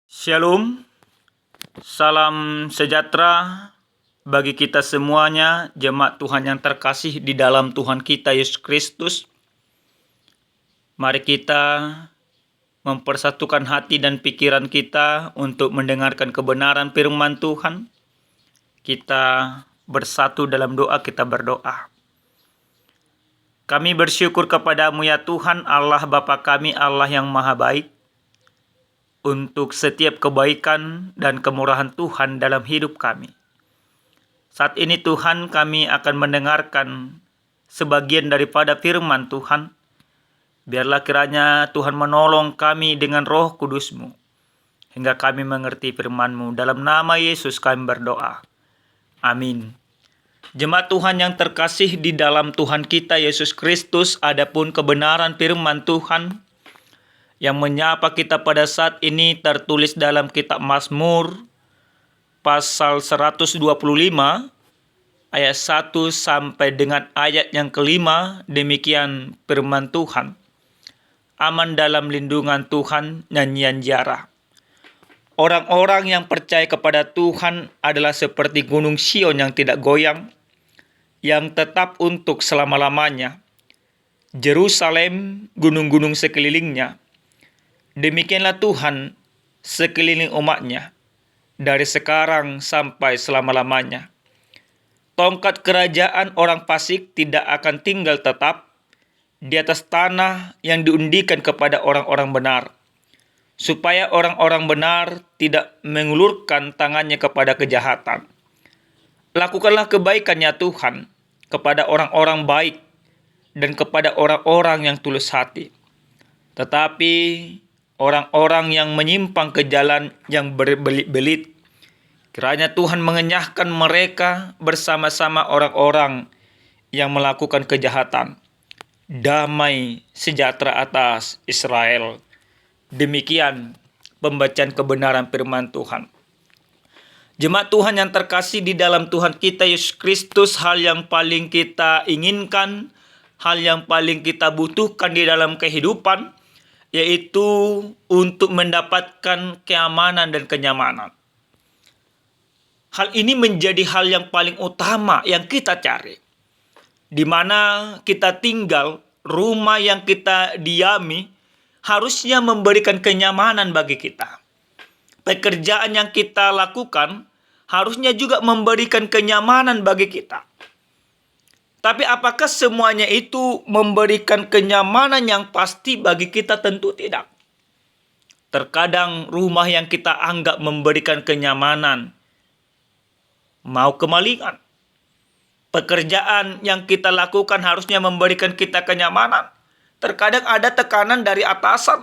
Shalom, salam sejahtera bagi kita semuanya, jemaat Tuhan yang terkasih di dalam Tuhan kita Yesus Kristus. Mari kita mempersatukan hati dan pikiran kita untuk mendengarkan kebenaran firman Tuhan. Kita bersatu dalam doa, kita berdoa. Kami bersyukur kepadamu ya Tuhan, Allah Bapa kami, Allah yang maha baik, untuk setiap kebaikan dan kemurahan Tuhan dalam hidup kami. Saat ini Tuhan, kami akan mendengarkan sebagian daripada firman Tuhan. Biarlah kiranya Tuhan menolong kami dengan Roh Kudus-Mu, hingga kami mengerti firman-Mu. Dalam nama Yesus kami berdoa. Amin. Jemaat Tuhan yang terkasih di dalam Tuhan kita Yesus Kristus, adapun kebenaran firman Tuhan yang menyapa kita pada saat ini tertulis dalam kitab Mazmur pasal 125 ayat 1 sampai dengan ayat yang kelima. Demikian firman Tuhan. Aman dalam lindungan Tuhan, nyanyian ziarah. Orang-orang yang percaya kepada Tuhan adalah seperti gunung Sion yang tidak goyang, yang tetap untuk selama-lamanya. Yerusalem, gunung-gunung sekelilingnya. Demikianlah Tuhan sekeliling umatnya, dari sekarang sampai selama-lamanya. Tongkat kerajaan orang fasik tidak akan tinggal tetap di atas tanah yang diundikan kepada orang-orang benar, supaya orang-orang benar tidak mengulurkan tangannya kepada kejahatan. Lakukanlah kebaikan ya Tuhan kepada orang-orang baik dan kepada orang-orang yang tulus hati. Tetapi orang-orang yang menyimpang ke jalan yang berbelit-belit, kiranya Tuhan mengenyahkan mereka bersama-sama orang-orang yang melakukan kejahatan. Damai sejahtera atas Israel. Demikian pembacaan kebenaran firman Tuhan. Jemaat Tuhan yang terkasih di dalam Tuhan kita Yesus Kristus, hal yang paling kita inginkan, hal yang paling kita butuhkan di dalam kehidupan, yaitu untuk mendapatkan keamanan dan kenyamanan. Hal ini menjadi hal yang paling utama yang kita cari. Di mana kita tinggal, rumah yang kita diami, harusnya memberikan kenyamanan bagi kita. Pekerjaan yang kita lakukan harusnya juga memberikan kenyamanan bagi kita. Tapi apakah semuanya itu memberikan kenyamanan yang pasti bagi kita? Tentu tidak. Terkadang rumah yang kita anggap memberikan kenyamanan mau kemalingan. Pekerjaan yang kita lakukan harusnya memberikan kita kenyamanan. Terkadang ada tekanan dari atasan.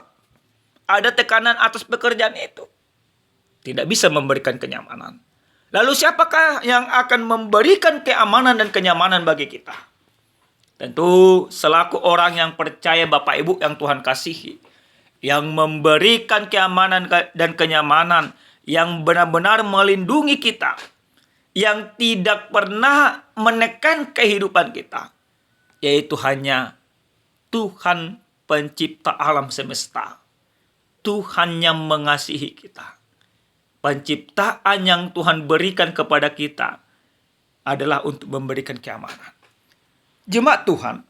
Ada tekanan atas pekerjaan itu. Tidak bisa memberikan kenyamanan. Lalu siapakah yang akan memberikan keamanan dan kenyamanan bagi kita? Tentu selaku orang yang percaya Bapak Ibu yang Tuhan kasihi, yang memberikan keamanan dan kenyamanan, yang benar-benar melindungi kita, yang tidak pernah menekan kehidupan kita, yaitu hanya Tuhan pencipta alam semesta. Tuhan yang mengasihi kita. Penciptaan yang Tuhan berikan kepada kita adalah untuk memberikan keamanan. Jemaat Tuhan,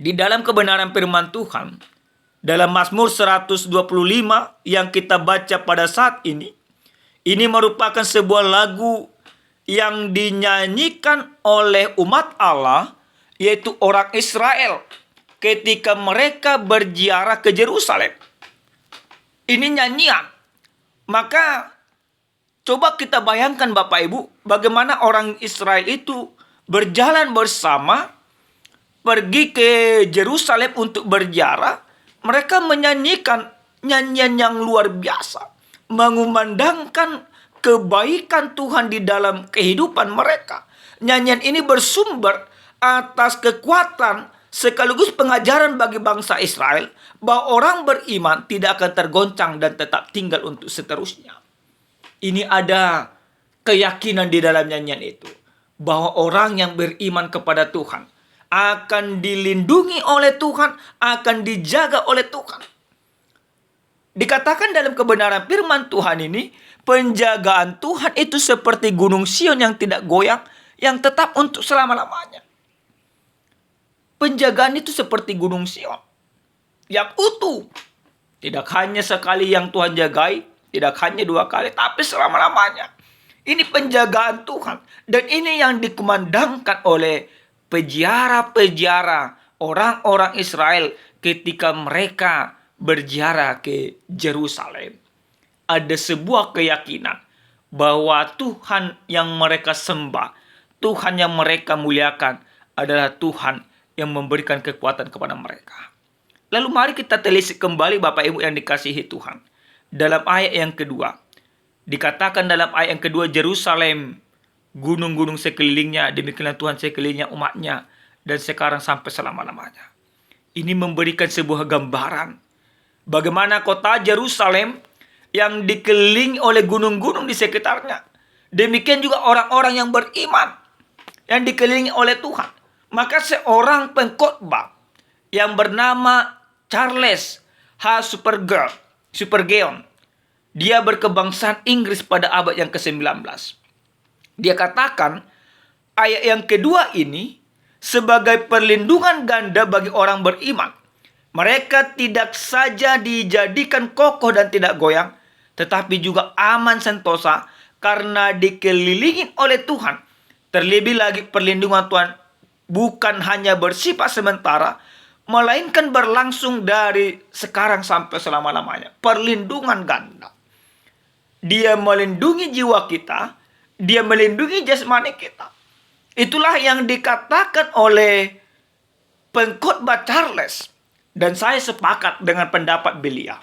di dalam kebenaran firman Tuhan, dalam Mazmur 125 yang kita baca pada saat ini merupakan sebuah lagu yang dinyanyikan oleh umat Allah, yaitu orang Israel, ketika mereka berziarah ke Yerusalem. Ini nyanyian. Maka coba kita bayangkan Bapak Ibu, bagaimana orang Israel itu berjalan bersama, pergi ke Yerusalem untuk berziarah. Mereka menyanyikan nyanyian yang luar biasa, mengumandangkan kebaikan Tuhan di dalam kehidupan mereka. Nyanyian ini bersumber atas kekuatan sekaligus pengajaran bagi bangsa Israel bahwa orang beriman tidak akan tergoncang dan tetap tinggal untuk seterusnya. Ini ada keyakinan di dalam nyanyian itu, bahwa orang yang beriman kepada Tuhan akan dilindungi oleh Tuhan, akan dijaga oleh Tuhan. Dikatakan dalam kebenaran firman Tuhan ini, penjagaan Tuhan itu seperti gunung Sion yang tidak goyang, yang tetap untuk selama-lamanya. Penjagaan itu seperti gunung Sion yang utuh. Tidak hanya sekali yang Tuhan jagai, tidak hanya 2 kali, tapi selama-lamanya. Ini penjagaan Tuhan. Dan ini yang dikumandangkan oleh peziarah-peziarah orang-orang Israel ketika mereka berziarah ke Yerusalem. Ada sebuah keyakinan bahwa Tuhan yang mereka sembah, Tuhan yang mereka muliakan adalah Tuhan yang memberikan kekuatan kepada mereka. Lalu mari kita telisik kembali Bapak Ibu yang dikasihi Tuhan. Dalam ayat yang kedua, dikatakan dalam ayat yang kedua, Yerusalem, gunung-gunung sekelilingnya, demikianlah Tuhan sekelilingnya umatnya, dan sekarang sampai selama-lamanya. Ini memberikan sebuah gambaran bagaimana kota Yerusalem yang dikelilingi oleh gunung-gunung di sekitarnya. Demikian juga orang-orang yang beriman yang dikelilingi oleh Tuhan. Maka seorang pengkhotbah yang bernama Charles H. Spurgeon, dia berkebangsaan Inggris pada abad yang ke-19. Dia katakan ayat yang kedua ini sebagai perlindungan ganda bagi orang beriman. Mereka tidak saja dijadikan kokoh dan tidak goyang, tetapi juga aman sentosa karena dikelilingi oleh Tuhan. Terlebih lagi perlindungan Tuhan bukan hanya bersifat sementara, melainkan berlangsung dari sekarang sampai selama-lamanya. Perlindungan ganda. Dia melindungi jiwa kita, dia melindungi jasmani kita. Itulah yang dikatakan oleh pengkhotbah Charles. Dan saya sepakat dengan pendapat beliau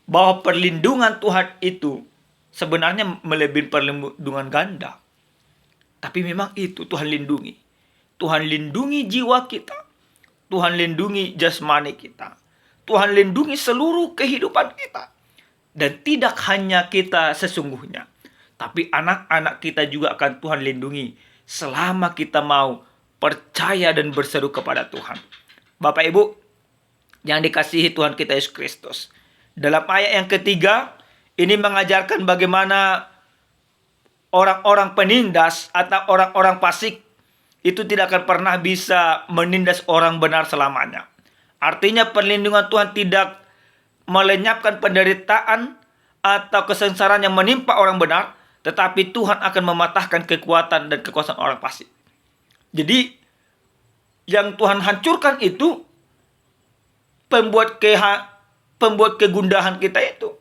bahwa perlindungan Tuhan itu sebenarnya melebihi perlindungan ganda. Tapi memang itu Tuhan lindungi. Tuhan lindungi jiwa kita. Tuhan lindungi jasmani kita. Tuhan lindungi seluruh kehidupan kita. Dan tidak hanya kita sesungguhnya, tapi anak-anak kita juga akan Tuhan lindungi selama kita mau percaya dan berseru kepada Tuhan. Bapak Ibu yang dikasihi Tuhan kita Yesus Kristus, dalam ayat yang ketiga ini mengajarkan bagaimana orang-orang penindas atau orang-orang fasik itu tidak akan pernah bisa menindas orang benar selamanya. Artinya perlindungan Tuhan tidak melenyapkan penderitaan atau kesengsaraan yang menimpa orang benar, tetapi Tuhan akan mematahkan kekuatan dan kekuasaan orang fasik. Jadi yang Tuhan hancurkan itu pembuat kegundahan kita itu.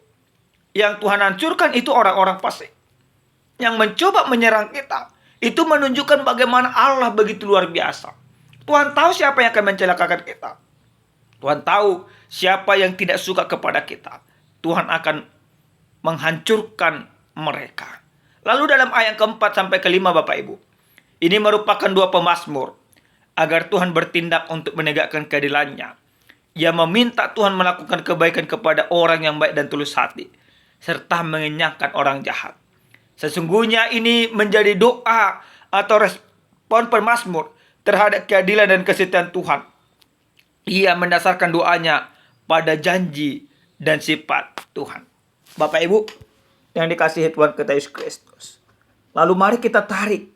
Yang Tuhan hancurkan itu orang-orang fasik yang mencoba menyerang kita. Itu menunjukkan bagaimana Allah begitu luar biasa. Tuhan tahu siapa yang akan mencelakakan kita. Tuhan tahu siapa yang tidak suka kepada kita. Tuhan akan menghancurkan mereka. Lalu dalam ayat keempat sampai kelima Bapak Ibu, ini merupakan 2 pemazmur agar Tuhan bertindak untuk menegakkan keadilannya. Ia meminta Tuhan melakukan kebaikan kepada orang yang baik dan tulus hati, serta mengenyangkan orang jahat. Sesungguhnya ini menjadi doa atau respon pemazmur terhadap keadilan dan kesetiaan Tuhan. Ia mendasarkan doanya pada janji dan sifat Tuhan. Bapak Ibu yang dikasihi Tuhan kita Yesus Kristus. Lalu mari kita tarik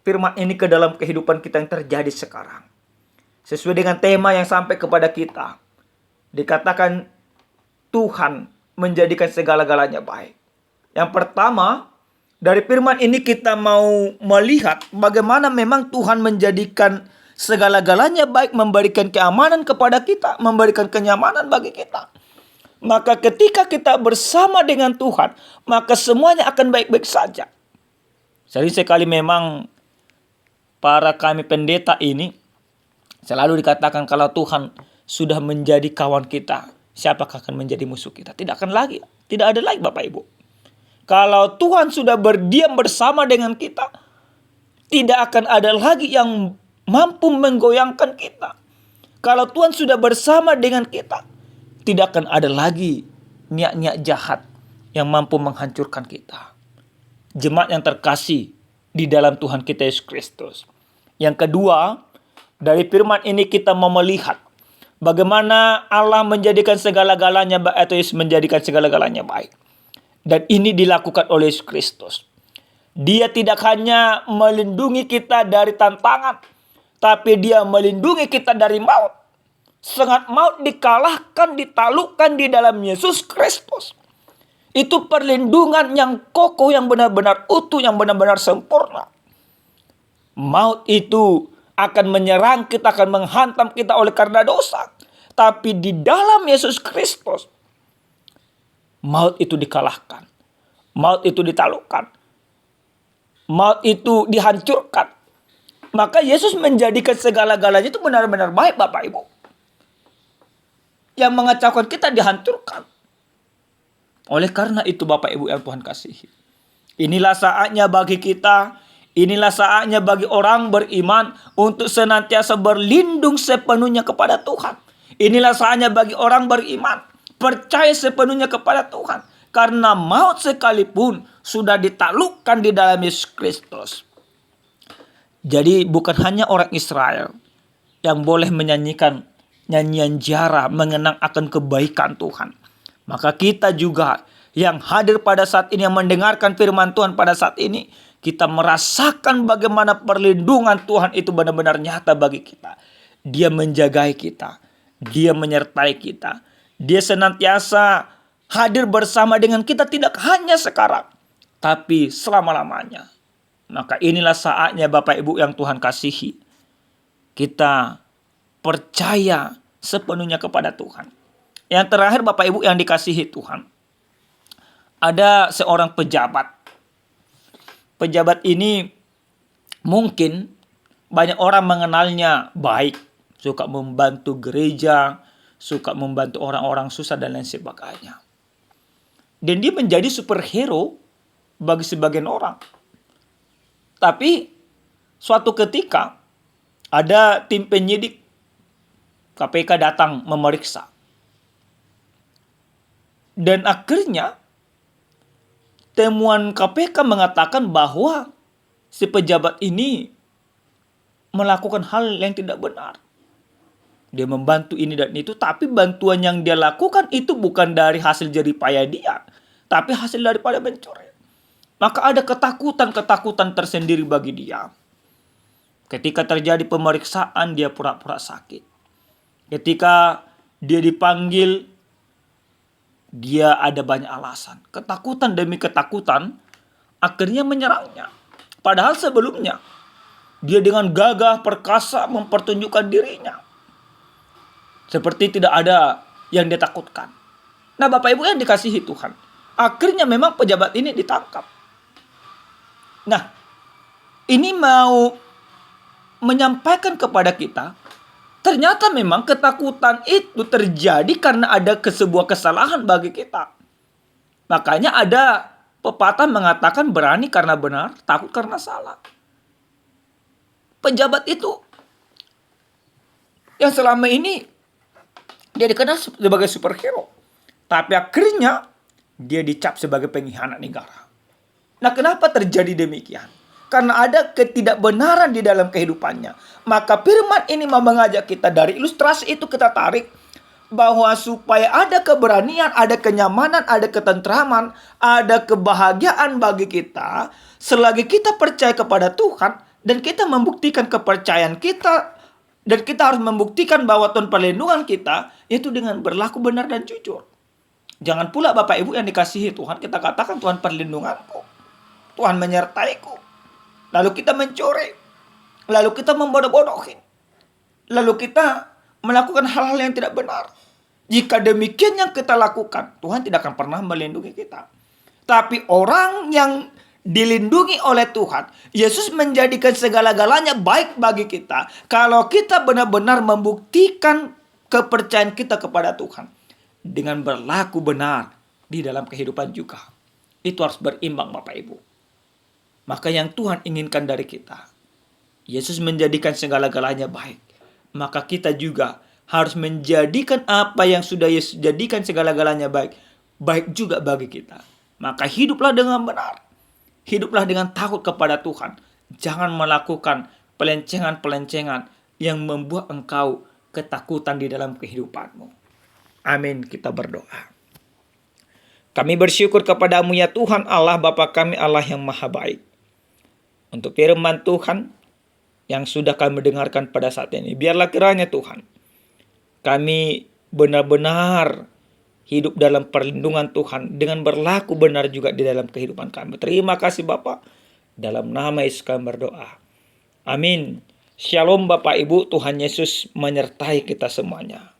firman ini ke dalam kehidupan kita yang terjadi sekarang. Sesuai dengan tema yang sampai kepada kita. Dikatakan Tuhan menjadikan segala-galanya baik. Yang pertama, dari firman ini kita mau melihat bagaimana memang Tuhan menjadikan segala-galanya baik, memberikan keamanan kepada kita, memberikan kenyamanan bagi kita. Maka ketika kita bersama dengan Tuhan, maka semuanya akan baik-baik saja. Sering sekali memang para kami pendeta ini selalu dikatakan kalau Tuhan sudah menjadi kawan kita, siapakah akan menjadi musuh kita? Tidak akan lagi. Tidak ada lagi Bapak Ibu. Kalau Tuhan sudah berdiam bersama dengan kita, tidak akan ada lagi yang mampu menggoyangkan kita. Kalau Tuhan sudah bersama dengan kita, tidak akan ada lagi niat-niat jahat yang mampu menghancurkan kita. Jemaat yang terkasih di dalam Tuhan kita Yesus Kristus. Yang kedua, dari firman ini kita mau melihat Bagaimana Allah menjadikan segala-galanya baik atau Yesus menjadikan segala-galanya baik. Dan ini dilakukan oleh Yesus Kristus. Dia tidak hanya melindungi kita dari tantangan, tapi dia melindungi kita dari maut. Sengat maut dikalahkan, ditaklukkan di dalam Yesus Kristus. Itu perlindungan yang kokoh, yang benar-benar utuh, yang benar-benar sempurna. Maut itu akan menyerang kita, akan menghantam kita oleh karena dosa. Tapi di dalam Yesus Kristus, maut itu dikalahkan. Maut itu ditaklukkan. Maut itu dihancurkan. Maka Yesus menjadikan segala-galanya itu benar-benar baik, Bapak Ibu. Yang mengacaukan kita dihancurkan. Oleh karena itu Bapak Ibu yang Tuhan kasihi, inilah saatnya bagi kita, inilah saatnya bagi orang beriman untuk senantiasa berlindung sepenuhnya kepada Tuhan. Inilah saatnya bagi orang beriman percaya sepenuhnya kepada Tuhan. Karena maut sekalipun sudah ditaklukkan di dalam Yesus Kristus. Jadi bukan hanya orang Israel yang boleh menyanyikan nyanyian jara mengenang akan kebaikan Tuhan. Maka kita juga yang hadir pada saat ini, yang mendengarkan firman Tuhan pada saat ini, kita merasakan bagaimana perlindungan Tuhan itu benar-benar nyata bagi kita. Dia menjagai kita. Dia menyertai kita. Dia senantiasa hadir bersama dengan kita tidak hanya sekarang, tapi selama-lamanya. Maka inilah saatnya Bapak Ibu yang Tuhan kasihi, kita percaya sepenuhnya kepada Tuhan. Yang terakhir Bapak Ibu yang dikasihi Tuhan, ada seorang pejabat. Pejabat ini mungkin banyak orang mengenalnya baik, suka membantu gereja, suka membantu orang-orang susah dan lain sebagainya. Dan dia menjadi superhero bagi sebagian orang. Tapi suatu ketika ada tim penyidik KPK datang memeriksa. Dan akhirnya temuan KPK mengatakan bahwa si pejabat ini melakukan hal yang tidak benar. Dia membantu ini dan itu, tapi bantuan yang dia lakukan itu bukan dari hasil jerih payah dia, tapi hasil daripada mencuri. Maka ada ketakutan tersendiri bagi dia. Ketika terjadi pemeriksaan, dia pura-pura sakit. Ketika dia dipanggil, dia ada banyak alasan. Ketakutan demi ketakutan akhirnya menyerangnya. Padahal sebelumnya dia dengan gagah perkasa mempertunjukkan dirinya. Seperti tidak ada yang dia takutkan. Nah Bapak Ibu yang dikasihi Tuhan, akhirnya memang pejabat ini ditangkap. Nah ini mau menyampaikan kepada kita, ternyata memang ketakutan itu terjadi karena ada sebuah kesalahan bagi kita. Makanya ada pepatah mengatakan berani karena benar, takut karena salah. Pejabat itu yang selama ini dia dikenal sebagai superhero, tapi akhirnya dia dicap sebagai pengkhianat negara. Nah, kenapa terjadi demikian? Karena ada ketidakbenaran di dalam kehidupannya. Maka firman ini mau mengajak kita, dari ilustrasi itu kita tarik bahwa supaya ada keberanian, ada kenyamanan, ada ketentraman, ada kebahagiaan bagi kita selagi kita percaya kepada Tuhan dan kita membuktikan kepercayaan kita, dan kita harus membuktikan bahwa Tuhan perlindungan kita, yaitu dengan berlaku benar dan jujur. Jangan pula Bapak Ibu yang dikasihi Tuhan, kita katakan Tuhan perlindunganku, Tuhan menyertaiku, lalu kita mencuri, lalu kita membodoh-bodohin, lalu kita melakukan hal-hal yang tidak benar. Jika demikian yang kita lakukan, Tuhan tidak akan pernah melindungi kita. Tapi orang yang dilindungi oleh Tuhan, Yesus menjadikan segala-galanya baik bagi kita. Kalau kita benar-benar membuktikan kepercayaan kita kepada Tuhan dengan berlaku benar di dalam kehidupan juga. Itu harus berimbang Bapak Ibu. Maka yang Tuhan inginkan dari kita, Yesus menjadikan segala-galanya baik. Maka kita juga harus menjadikan apa yang sudah Yesus jadikan segala-galanya baik, baik juga bagi kita. Maka hiduplah dengan benar. Hiduplah dengan takut kepada Tuhan. Jangan melakukan pelencengan-pelencengan yang membuat engkau ketakutan di dalam kehidupanmu. Amin, kita berdoa. Kami bersyukur kepadamu ya Tuhan Allah Bapa kami, Allah yang maha baik. Untuk firman Tuhan yang sudah kami dengarkan pada saat ini. Biarlah kiranya Tuhan, kami benar-benar hidup dalam perlindungan Tuhan dengan berlaku benar juga di dalam kehidupan kami. Terima kasih Bapa. Dalam nama Yesus kami berdoa. Amin. Shalom Bapak Ibu, Tuhan Yesus menyertai kita semuanya.